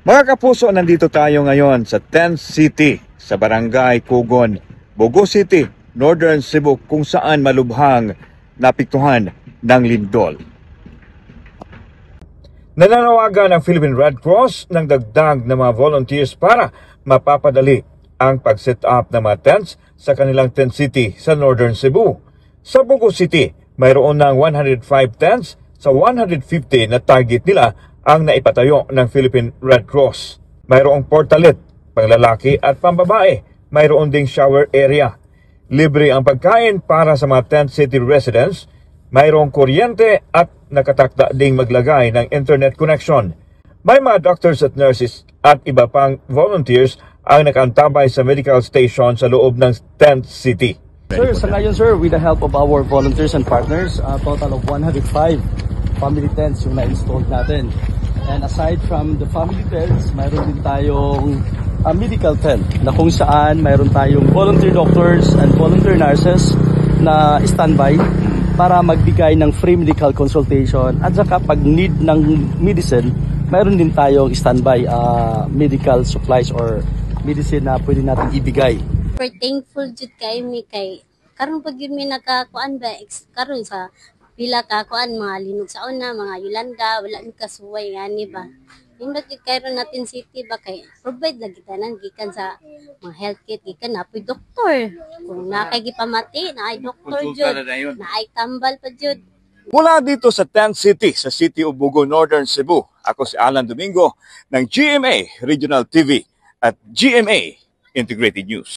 Mga kapuso, nandito tayo ngayon sa 10th City sa Barangay Kugon, Bogo City, Northern Cebu, kung saan malubhang napiktuhan ng lindol. Nananawagan ang Philippine Red Cross ng dagdag na mga volunteers para mapapadali ang pag-set up ng mga tents sa kanilang 10th City sa Northern Cebu. Sa Bogo City, mayroon ng 105 tents sa 150 na target nila ang naipatayo ng Philippine Red Cross. Mayroong portalet, panglalaki at pambabae. Mayroon ding shower area. Libre ang pagkain para sa mga 10th City residents. Mayroong kuryente at nakatakda ding maglagay ng internet connection. May mga doctors at nurses at iba pang volunteers ang nakaantabay sa medical station sa loob ng 10th City. Sir, sa ngayon sir, with the help of our volunteers and partners, a total of 105 family tents yung na-install natin. And aside from the family tents, mayroon din tayong medical tent na kung saan mayroon tayong volunteer doctors and volunteer nurses na standby para magbigay ng free medical consultation, at saka pag need ng medicine, mayroon din tayong standby medical supplies or medicine na pwede natin ibigay. Super thankful jud kay mi kay karon pag yun mi nakakuan ba karon sa pila ka kuan mga linog sa una, mga Yolanda, wala mi kasuway ngani ba. Nindot jud karon natin city ba kay provide lagi tanan gikan sa mga health kit gikan na poy doktor. Kung nakay gipamati na ay doktor jud, na ay tambal pa jud. Mula dito sa 10th City sa City of Bogo, Northern Cebu, ako si Alan Domingo ng GMA Regional TV at GMA Integrated News.